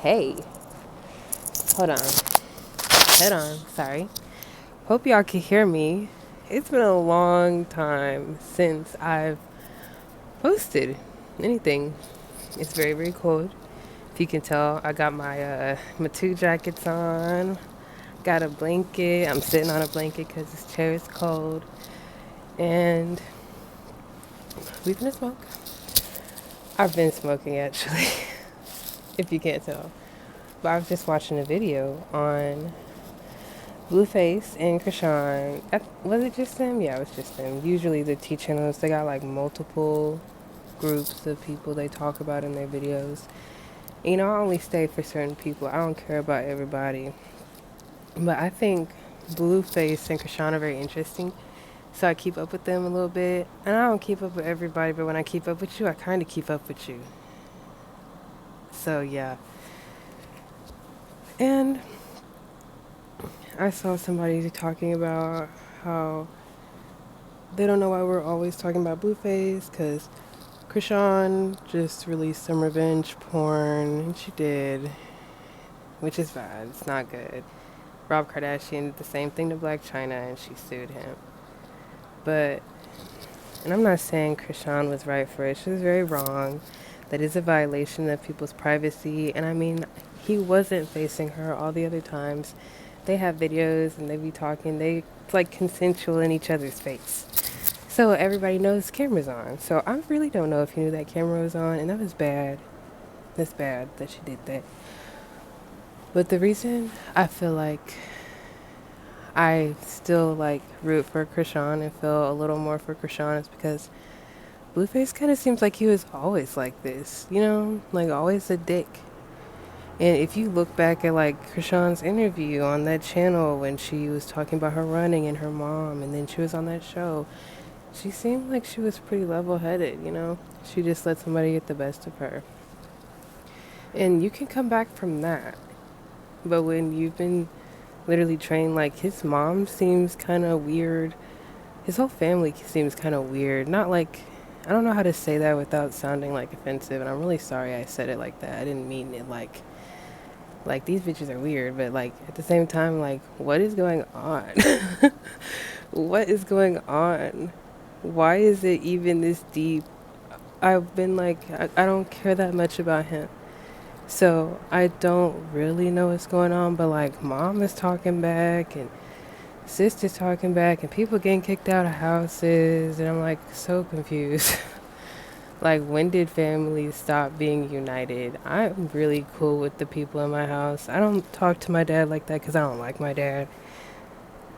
Hey, hold on. Hold on. Sorry. Hope y'all can hear me. It's been a long time since I've posted anything. It's very, very cold. If you can tell, I got my two jackets on. Got a blanket. I'm sitting on a blanket because this chair is cold. And we've been smoke. I've been smoking actually, if you can't tell. But I was just watching a video on Blueface and Chrishean. Was it just them? Yeah, it was just them. Usually the T channels, they got like multiple groups of people they talk about in their videos. You know, I only stay for certain people. I don't care about everybody. But I think Blueface and Chrishean are very interesting. So I keep up with them a little bit. And I don't keep up with everybody, but when I keep up with you, I kind of keep up with you. So yeah. And I saw somebody talking about how they don't know why we're always talking about Blueface because Chrishean just released some revenge porn, and she did, which is bad. It's not good. Rob Kardashian did the same thing to Black China, and she sued him. But, and I'm not saying Chrishean was right for it. She was very wrong. That is a violation of people's privacy. And I mean, he wasn't facing her all the other times. They have videos and they be talking. It's like consensual in each other's face. So everybody knows camera's on. So I really don't know if he knew that camera was on, and that was bad. That's bad that she did that. But the reason I feel like I still like root for Chrishean and feel a little more for Chrishean is because Blueface kind of seems like he was always like this, you know, like always a dick. And if you look back at like Chrishean's interview on that channel when she was talking about her running and her mom, and then she was on that show, she seemed like she was pretty level-headed, you know? She just let somebody get the best of her. And you can come back from that. But when you've been literally trained, like his mom seems kind of weird. His whole family seems kind of weird. Not like, I don't know how to say that without sounding like offensive, and I'm really sorry I said it like that. I didn't mean it like these bitches are weird, but like at the same time, like what is going on? What is going on? Why is it even this deep? I've been like, I don't care that much about him. So I don't really know what's going on, but like mom is talking back and sister's talking back and people getting kicked out of houses, and I'm like so confused. Like, when did families stop being united? I'm really cool with the people in my house. I don't talk to my dad like that because I don't like my dad.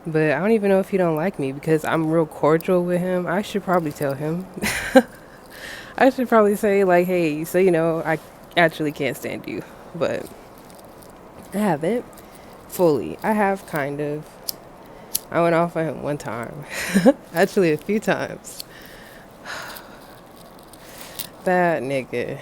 But I don't even know if he don't like me because I'm real cordial with him. I should probably tell him. I should probably say like, hey, so you know, I actually can't stand you. But I haven't fully. I have kind of. I went off on him one time. Actually, a few times. That nigga.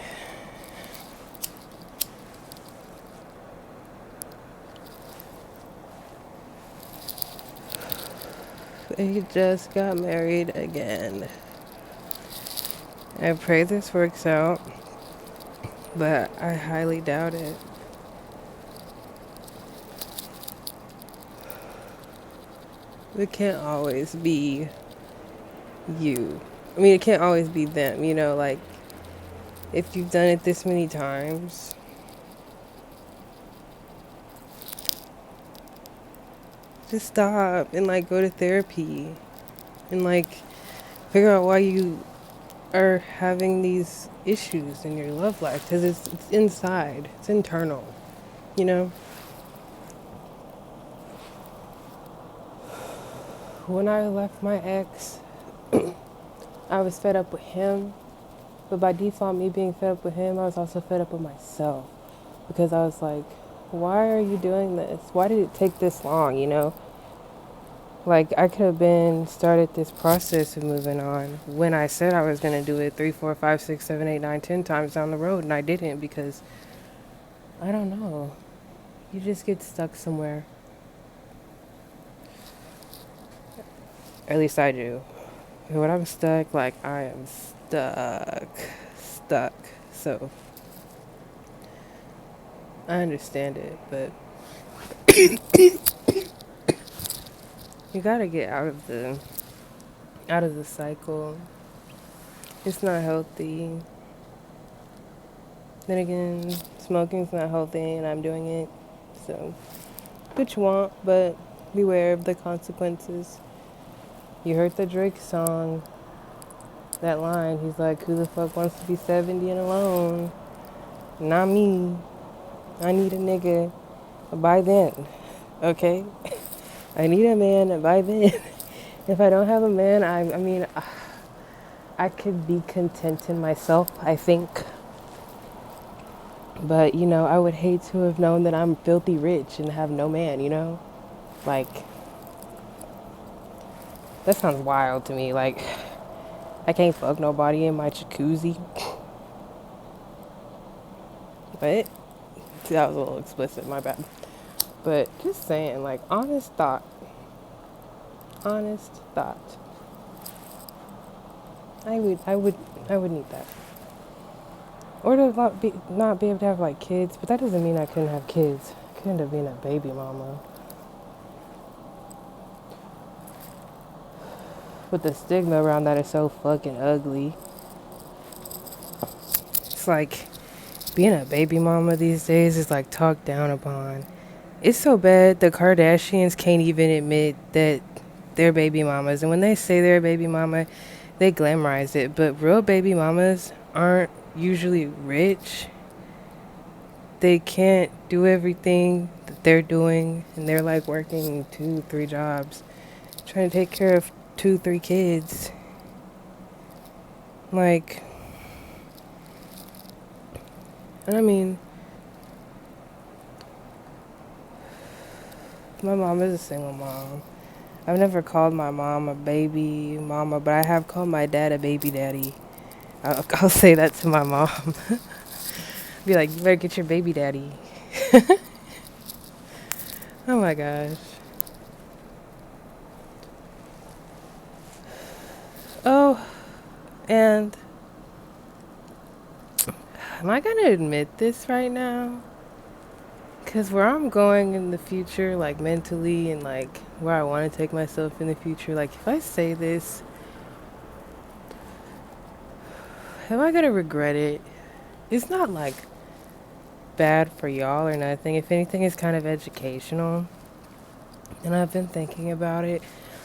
He just got married again. I pray this works out, but I highly doubt it. It can't always be you. I mean, it can't always be them, you know, like, if you've done it this many times, just stop and, like, go to therapy and, like, figure out why you are having these issues in your love life, because it's inside, it's internal, you know? When I left my ex, I was fed up with him, but by default, me being fed up with him, I was also fed up with myself, because I was like, why are you doing this? Why did it take this long, you know? Like, I could have been started this process of moving on when I said I was going to do it 3, 4, 5, 6, 7, 8, 9, 10 times down the road, and I didn't because, I don't know, you just get stuck somewhere. Or at least I do. And when I'm stuck, like, I am stuck. So, I understand it, but you gotta get out of the cycle. It's not healthy. Then again, smoking's not healthy, and I'm doing it. So, what you want, but beware of the consequences. You heard the Drake song, that line. He's like, "Who the fuck wants to be 70 and alone? Not me. I need a nigga by then." Okay? I need a man by then. If I don't have a man, I mean, I could be content in myself, I think. But, I would hate to have known that I'm filthy rich and have no man. Like, that sounds wild to me. Like, I can't fuck nobody in my jacuzzi. But, that was a little explicit, my bad. But, just saying, like, honest thought. Honest thought. I would need that. Or to not be able to have, like, kids. But that doesn't mean I couldn't have kids. I could end up being a baby mama. But the stigma around that is so fucking ugly. It's like being a baby mama these days is like talked down upon. It's so bad the Kardashians can't even admit that they're baby mamas. And when they say they're a baby mama, they glamorize it. But real baby mamas aren't usually rich. They can't do everything that they're doing. And they're like working 2, 3 jobs, trying to take care of 2, 3 kids. Like, and I mean, my mom is a single mom. I've never called my mom a baby mama, but I have called my dad a baby daddy. I'll say that to my mom. Be like, you better get your baby daddy. Oh my gosh. Oh, and am I gonna admit this right now? Because where I'm going in the future, like mentally, and like where I want to take myself in the future, like if I say this, am I gonna regret it? It's not like bad for y'all or nothing. If anything, it's kind of educational. And I've been thinking about it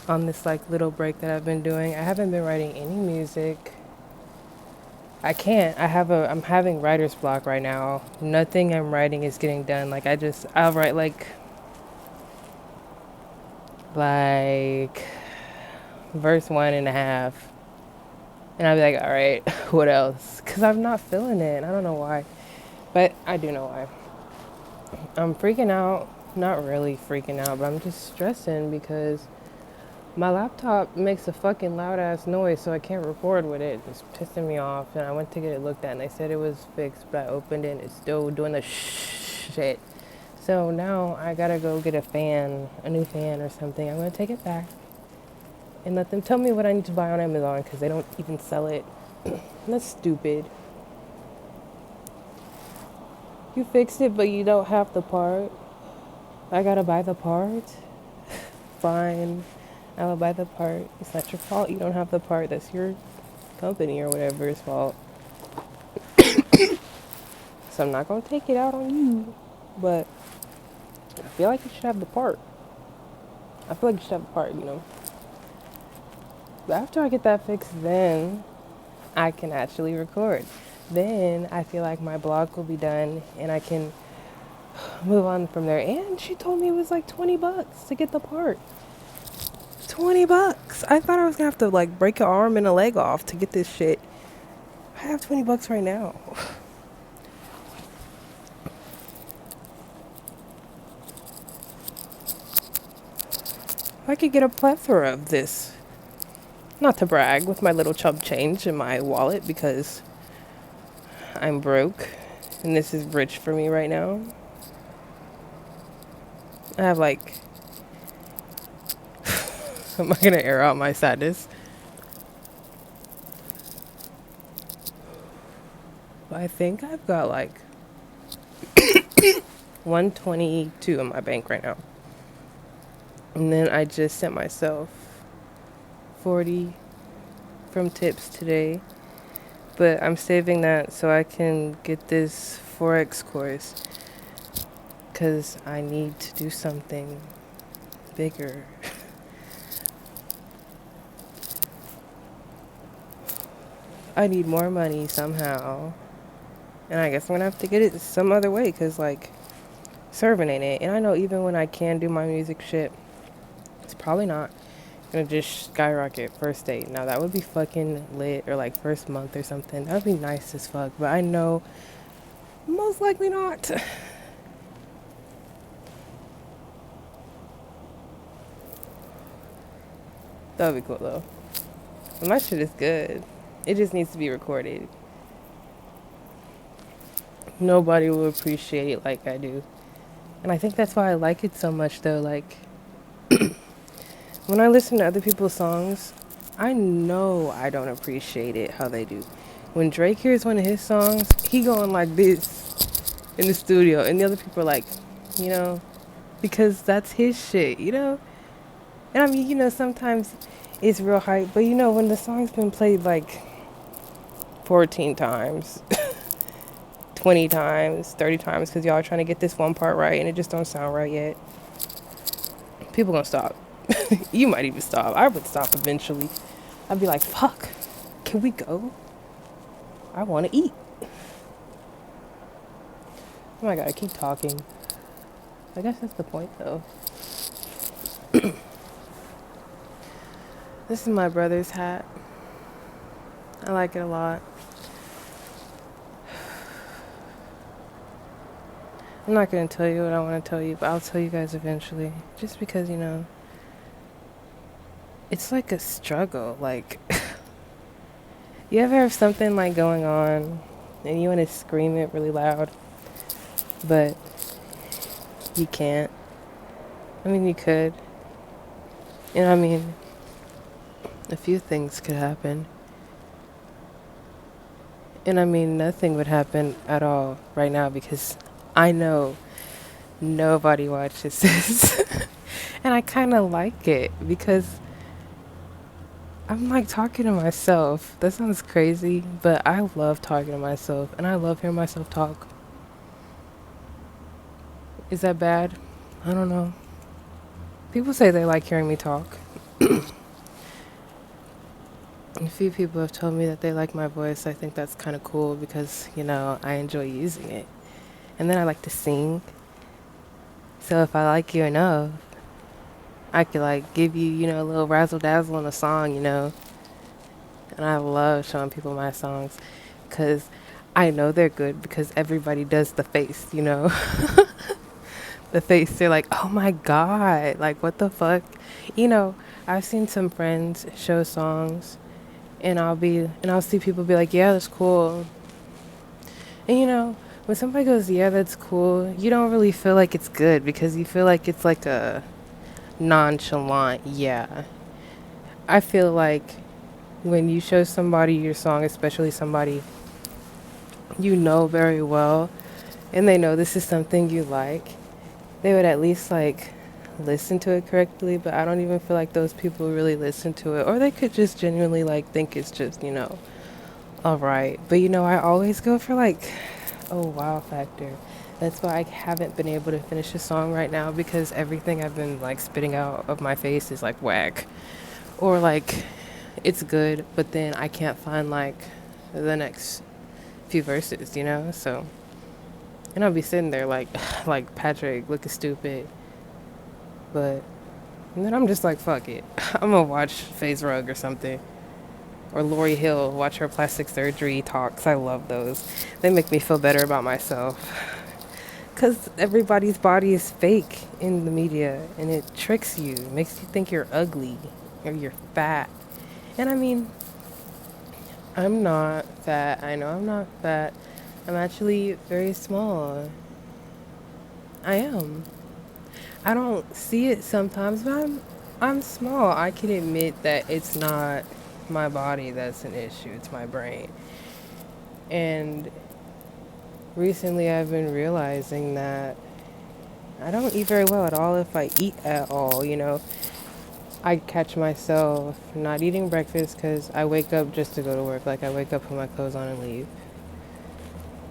on this like little break that I've been doing. I haven't been writing any music. I can't. I'm having writer's block right now. Nothing I'm writing is getting done. Like I'll write like verse 1.5. And I'll be like, all right, what else? Because I'm not feeling it. I don't know why. But I do know why. I'm freaking out. Not really freaking out, but I'm just stressing because my laptop makes a fucking loud ass noise, so I can't record with it. It's pissing me off. And I went to get it looked at, and they said it was fixed, but I opened it, and it's still doing the shit. So now I gotta go get a new fan or something. I'm gonna take it back and let them tell me what I need to buy on Amazon because they don't even sell it. That's stupid. You fixed it, but you don't have the part. I gotta buy the part. Fine. I will buy the part. It's not your fault you don't have the part. That's your company or whatever's fault. So I'm not gonna take it out on you. But I feel like you should have the part. I feel like you should have the part. But after I get that fixed, then I can actually record. Then I feel like my blog will be done and I can move on from there. And she told me it was like $20 to get the part. $20. I thought I was gonna have to like break an arm and a leg off to get this shit. I have $20 right now. I could get a plethora of this. Not to brag with my little chump change in my wallet because I'm broke and this is rich for me right now. I have like am I gonna air out my sadness? I think I've got like $122 in my bank right now. And then I just sent myself 40 from tips today. But I'm saving that so I can get this Forex course. Because I need to do something bigger. I need more money somehow. And I guess I'm going to have to get it some other way. Because, like, serving ain't it. And I know even when I can do my music shit, it's probably not gonna just skyrocket first date. Now that would be fucking lit, or like first month or something. That would be nice as fuck. But I know most likely not. That would be cool though. And my shit is good. It just needs to be recorded. Nobody will appreciate it like I do. And I think that's why I like it so much though. Like when I listen to other people's songs, I know I don't appreciate it how they do. When Drake hears one of his songs, he going like this in the studio, and the other people are like, you know, because that's his shit, you know? And I mean, you know, sometimes it's real hype, but you know, when the song's been played like 14 times, 20 times, 30 times, because y'all are trying to get this one part right and it just don't sound right yet, people gonna stop. You might even stop. I would stop eventually. I'd be like, fuck, can we go? I want to eat. Oh my god, I keep talking. I guess that's the point though. This is my brother's hat. I like it a lot. I'm not going to tell you what I want to tell you, but I'll tell you guys eventually. Just because, you know, it's like a struggle. Like, you ever have something like going on and you want to scream it really loud, but you can't? I mean, you could. And I mean, a few things could happen. And I mean, nothing would happen at all right now because I know nobody watches this. And I kind of like it because I'm like talking to myself. That sounds crazy, but I love talking to myself and I love hearing myself talk. Is that bad? I don't know. People say they like hearing me talk. A few people have told me that they like my voice. I think that's kind of cool because, you know, I enjoy using it. And then I like to sing. So if I like you enough, I could like give you, you know, a little razzle dazzle in a song, you know. And I love showing people my songs because I know they're good because everybody does the face, you know. The face, they're like, oh my God, like what the fuck? You know, I've seen some friends show songs and I'll see people be like, yeah, that's cool. And you know, when somebody goes, yeah, that's cool, you don't really feel like it's good because you feel like it's like a nonchalant, yeah. I feel like when you show somebody your song, especially somebody you know very well, and they know this is something you like, they would at least like listen to it correctly, but I don't even feel like those people really listen to it, or they could just genuinely like think it's just, you know, alright. But you know, I always go for like a wow factor. That's why I haven't been able to finish a song right now because everything I've been like spitting out of my face is like whack, or like it's good, but then I can't find like the next few verses, you know. So, and I'll be sitting there like like Patrick looking stupid, but and then I'm just like, fuck it. I'm gonna watch FaZe Rug or something. Or Lori Hill, watch her plastic surgery talks. I love those. They make me feel better about myself. Because everybody's body is fake in the media. And it tricks you. It makes you think you're ugly. Or you're fat. And I mean, I'm not fat. I know I'm not fat. I'm actually very small. I am. I don't see it sometimes, but I'm small. I can admit that it's not my body that's an issue, it's my brain. And recently I've been realizing that I don't eat very well at all if I eat at all, you know. I catch myself not eating breakfast because I wake up just to go to work. Like, I wake up, put my clothes on, and leave.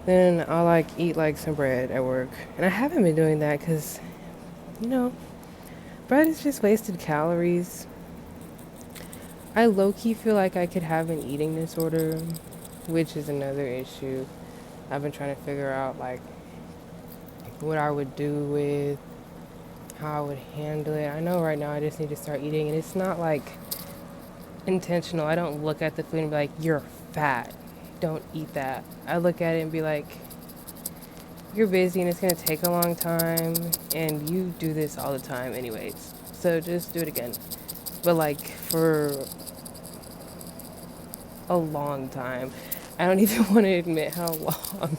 Then I'll, like, eat, like, some bread at work. And I haven't been doing that because, you know, bread is just wasted calories. I low-key feel like I could have an eating disorder, which is another issue. I've been trying to figure out, like, what I would do with, how I would handle it. I know right now I just need to start eating, and it's not, like, intentional. I don't look at the food and be like, you're fat. Don't eat that. I look at it and be like, you're busy and it's going to take a long time, and you do this all the time anyways. So just do it again. But, like, for a long time. I don't even want to admit how long.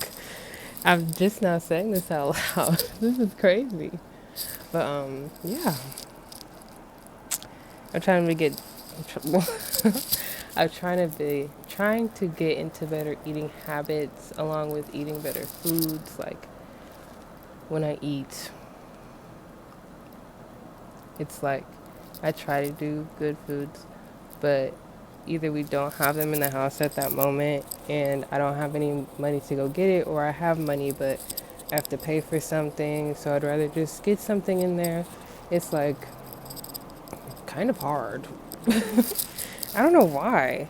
I'm just now saying this out loud. This is crazy. But yeah. I'm trying to get trying to get into better eating habits along with eating better foods. Like, when I eat, it's like I try to do good foods, but either we don't have them in the house at that moment and I don't have any money to go get it, or I have money but I have to pay for something, so I'd rather just get something in there. It's like kind of hard. I don't know why.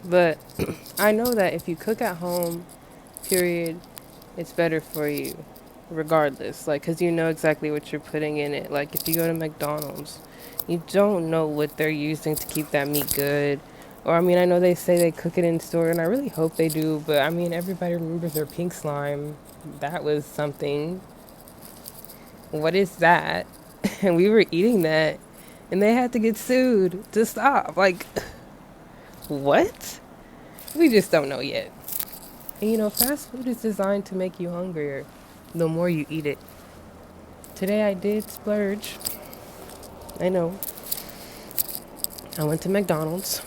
But I know that if you cook at home, period, it's better for you regardless. Like, because you know exactly what you're putting in it. Like, if you go to McDonald's, you don't know what they're using to keep that meat good. Or, I mean, I know they say they cook it in store, and I really hope they do. But, I mean, everybody remembers their pink slime. That was something. What is that? And we were eating that, and they had to get sued to stop. Like, what? We just don't know yet. And you know, fast food is designed to make you hungrier the more you eat it. Today I did splurge. I know. I went to McDonald's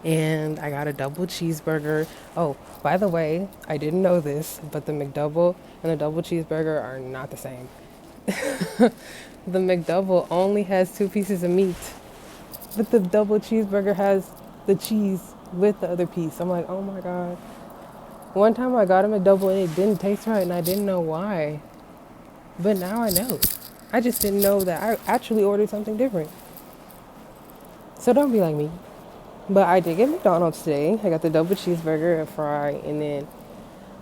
and I got a double cheeseburger. Oh, by the way, I didn't know this, but the McDouble and the double cheeseburger are not the same. The McDouble only has 2 pieces of meat, but the double cheeseburger has the cheese with the other piece. I'm like, oh my God. One time I got him a double and it didn't taste right and I didn't know why. But now I know. I just didn't know that I actually ordered something different. So don't be like me. But I did get McDonald's today. I got the double cheeseburger, a fry, and then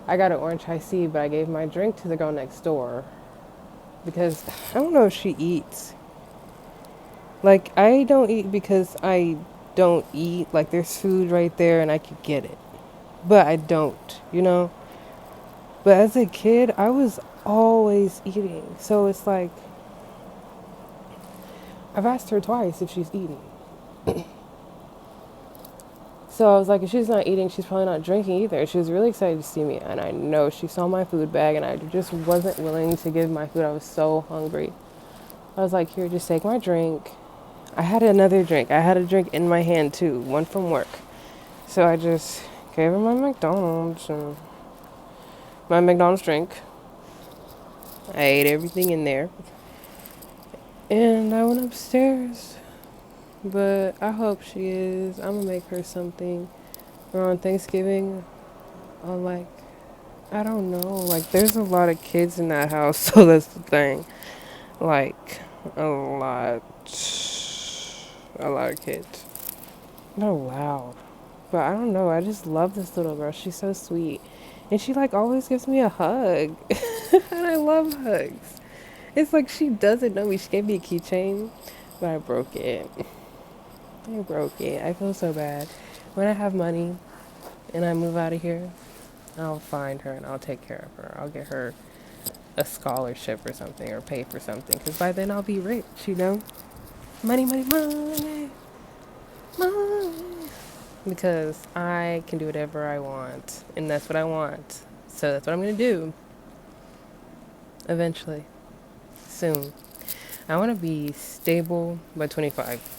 I got an orange iced tea, but I gave my drink to the girl next door. Because I don't know if she eats. Like, I don't eat because I don't eat. Like, there's food right there and I could get it. But I don't, you know? But as a kid, I was always eating. So it's like, I've asked her twice if she's eating. So I was like, if she's not eating, she's probably not drinking either. She was really excited to see me. And I know she saw my food bag and I just wasn't willing to give my food. I was so hungry. I was like, here, just take my drink. I had another drink. I had a drink in my hand too, one from work. So I just gave her my McDonald's and my McDonald's drink. I ate everything in there. And I went upstairs. But I hope she is. I'm gonna make her something around Thanksgiving. Like, I don't know. Like, there's a lot of kids in that house, so that's the thing. Like, a lot. A lot of kids. They're loud. But I don't know. I just love this little girl. She's so sweet. And she, like, always gives me a hug. And I love hugs. It's like she doesn't know me. She gave me a keychain, but I broke it. I broke it. I feel so bad. When I have money and I move out of here, I'll find her and I'll take care of her. I'll get her a scholarship or something, or pay for something. Because by then I'll be rich, you know? Money, money, money. Money. Because I can do whatever I want. And that's what I want. So that's what I'm going to do. Eventually. Soon. I want to be stable by 25.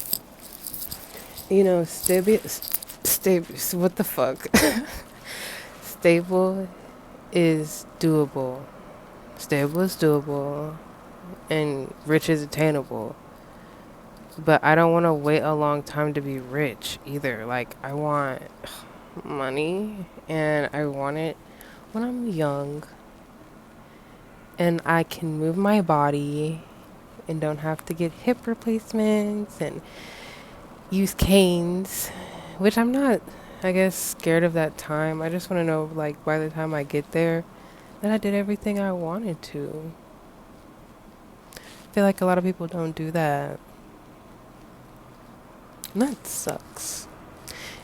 You know, stable, what the fuck? Stable is doable. Stable is doable, and rich is attainable. But I don't want to wait a long time to be rich either. Like, I want money, and I want it when I'm young, and I can move my body and don't have to get hip replacements and use canes, which I'm not, I guess, scared of that time. I just want to know, like, by the time I get there, that I did everything I wanted to. I feel like a lot of people don't do that. And that sucks.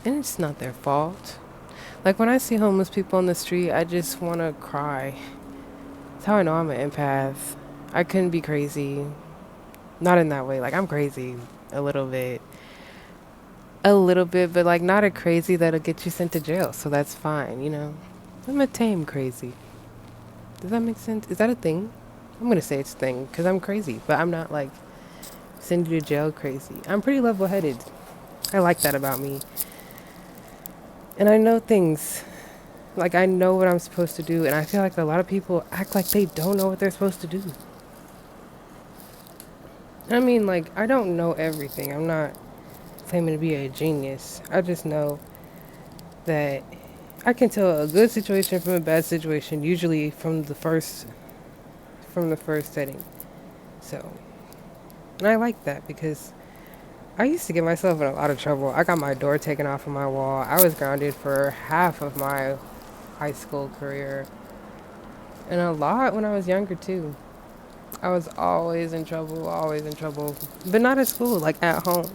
And it's not their fault. Like, when I see homeless people on the street, I just want to cry. That's how I know I'm an empath. I couldn't be crazy. Not in that way. Like, I'm crazy a little bit. A little bit, but like not a crazy that'll get you sent to jail. So that's fine, you know? I'm a tame crazy. Does that make sense? Is that a thing? I'm going to say it's a thing because I'm crazy, but I'm not like send you to jail crazy. I'm pretty level headed. I like that about me. And I know things. Like, I know what I'm supposed to do. And I feel like a lot of people act like they don't know what they're supposed to do. I mean, like, I don't know everything. I'm not claiming to be a genius. I just know that I can tell a good situation from a bad situation, usually from the first setting. So, and I like that because I used to get myself in a lot of trouble. I got my door taken off of my wall. I was grounded for half of my high school career, and a lot when I was younger too. I was always in trouble, but not at school, like at home.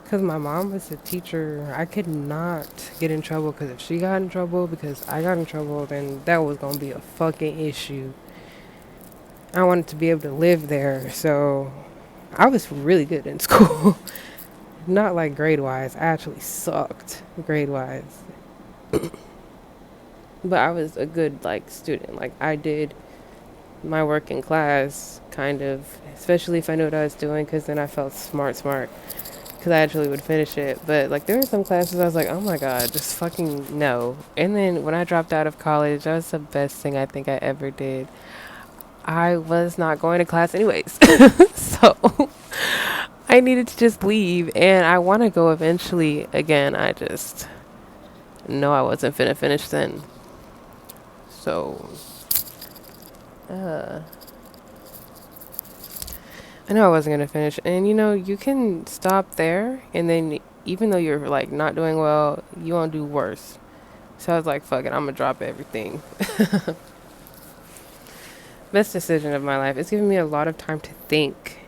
Because my mom was a teacher, I could not get in trouble because if she got in trouble because I got in trouble, then that was going to be a fucking issue. I wanted to be able to live there, so I was really good in school. Not like grade wise, I actually sucked grade wise. But I was a good like student. Like I did my work in class, kind of, especially if I knew what I was doing, because then I felt smart. Because I actually would finish it. But like there were some classes I was like, oh my god, just fucking no. And then when I dropped out of college, that was the best thing I think I ever did. I was not going to class anyways. So I needed to just leave, and I want to go eventually again. I just know I wasn't finna finish then. So uh I know I wasn't gonna finish. And you know, you can stop there, and then even though you're like not doing well, you won't do worse. So I was like, fuck it, I'm gonna drop everything. Best decision of my life. It's given me a lot of time to think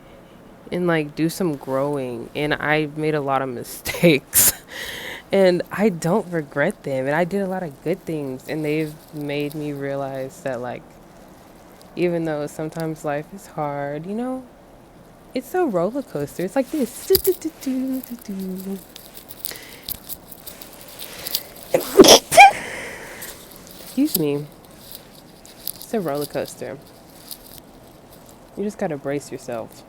and like do some growing. And I made a lot of mistakes. And I don't regret them. And I did a lot of good things. And they've made me realize that, like, even though sometimes life is hard, you know, it's a roller coaster. It's like this. Excuse me. It's a roller coaster. You just gotta brace yourself.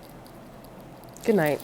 Good night.